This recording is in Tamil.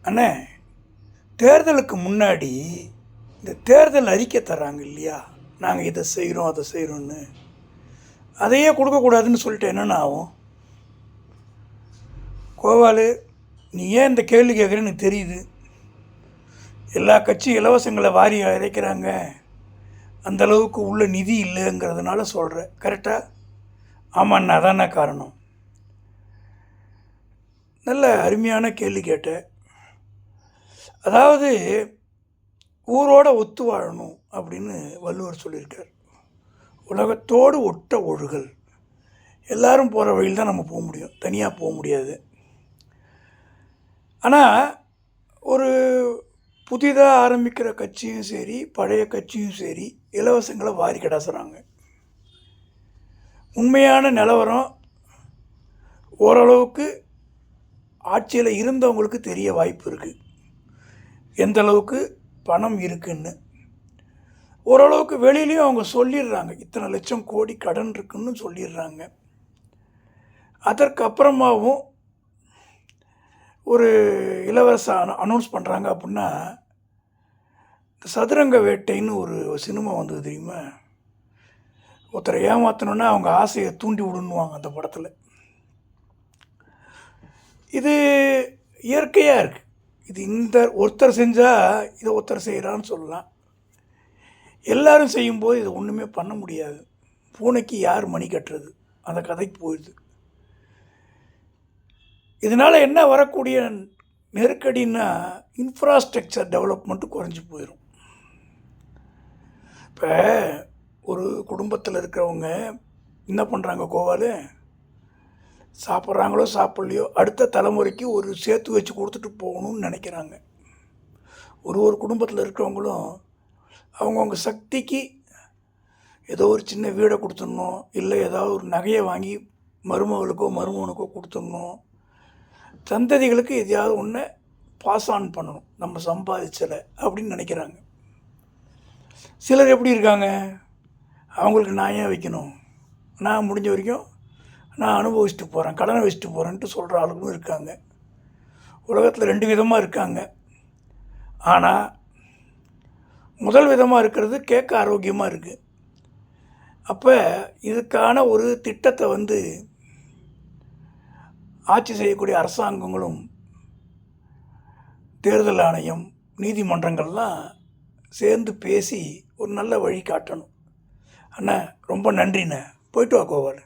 அண்ணே, தேர்தலுக்கு முன்னாடி இந்த தேர்தல் அறிக்கை தர்றாங்க இல்லையா, நாங்கள் இதை செய்கிறோம் அதை செய்கிறோன்னு, அதையே கொடுக்கக்கூடாதுன்னு சொல்லிட்டு என்னென்ன ஆகும்? கோவாலு, நீ ஏன் இந்த கேள்வி கேட்குறேன்னு தெரியுது. எல்லா கட்சியும் இலவசங்களை வாரி இறைக்கிறாங்க, அந்தளவுக்கு உள்ள நிதி இல்லைங்கிறதுனால சொல்கிறேன். கரெக்டாக? ஆமாண்ணா, அதாண்ணா காரணம். நல்ல அருமையான கேள்வி கேட்டேன். அதாவது ஊரோட ஒத்து வாழணும் அப்படின்னு வள்ளுவர் சொல்லியிருக்கார். உலகத்தோடு ஒட்ட ஒழுகல். எல்லாரும் போகிற வழியில் தான் நம்ம போக முடியும், தனியாக போக முடியாது. ஆனால் ஒரு புதிதாக ஆரம்பிக்கிற கட்சியும் சரி, பழைய கட்சியும் சரி, இலவசங்களை வாரி கிடாசுறாங்க. உண்மையான நிலவரம் ஓரளவுக்கு ஆட்சியில் இருந்தவங்களுக்கு தெரிய வாய்ப்பு இருக்குது, எந்த அளவுக்கு பணம் இருக்குன்னு. ஓரளவுக்கு வெளியிலையும் அவங்க சொல்லிடுறாங்க, இத்தனை லட்சம் கோடி கடன் இருக்குன்னு சொல்லிடுறாங்க. அதற்கு அப்புறமாவும் ஒரு இலவச அனௌன்ஸ் பண்ணுறாங்க. அப்படின்னா இந்த சதுரங்க வேட்டைன்னு ஒரு சினிமா வந்தது தெரியுமா? ஒருத்தரை ஏமாற்றணுன்னா அவங்க ஆசையை தூண்டி விடணுவாங்க அந்த படத்தில். இது இயற்கையாக இருக்குது. இது இந்த ஒருத்தர் செஞ்சால் இதை ஒருத்தர் செய்கிறான்னு சொல்லலாம். எல்லோரும் செய்யும்போது இதை ஒன்றுமே பண்ண முடியாது. பூனைக்கு யார் மணி கட்டுறது, அந்த கதைக்கு போயிடுது. இதனால் என்ன வரக்கூடிய நெருக்கடின்னா, இன்ஃப்ராஸ்ட்ரக்சர் டெவலப்மெண்ட்டு குறைஞ்சி போயிடும். இப்போ ஒரு குடும்பத்தில் இருக்கிறவங்க என்ன பண்ணுறாங்க கோவால், சாப்பிட்றாங்களோ சாப்பிட்லையோ அடுத்த தலைமுறைக்கு ஒரு சேர்த்து வச்சு கொடுத்துட்டு போகணும்னு நினைக்கிறாங்க. ஒரு குடும்பத்தில் இருக்கிறவங்களும் அவங்கவுங்க சக்திக்கு ஏதோ ஒரு சின்ன வீடை கொடுத்துடணும், இல்லை ஏதாவது ஒரு நகையை வாங்கி மருமகளுக்கோ மருமகனுக்கோ கொடுத்துடணும், சந்ததிகளுக்கு எதையாவது ஒன்று பாஸ் ஆன் பண்ணணும் நம்ம சம்பாதிச்சலை அப்படின்னு நினைக்கிறாங்க. சிலர் எப்படி இருக்காங்க, அவங்களுக்கு நான் ஏன் வைக்கணும், நான் முடிஞ்ச வரைக்கும் நான் அனுபவிச்சுட்டு போகிறேன், கடனை வச்சுட்டு போகிறேன்ட்டு சொல்கிற ஆளுங்களும் இருக்காங்க. உலகத்தில் 2 விதமாக இருக்காங்க. ஆனால் முதல் விதமாக இருக்கிறது கேட்க ஆரோக்கியமாக இருக்குது. அப்போ இதுக்கான ஒரு திட்டத்தை ஆட்சி செய்யக்கூடிய அரசாங்கங்களும், தேர்தல் ஆணையம், நீதிமன்றங்கள்லாம் சேர்ந்து பேசி ஒரு நல்ல வழி காட்டணும். அண்ணா, ரொம்ப நன்றிண்ணே. போயிட்டு வா கோவால்.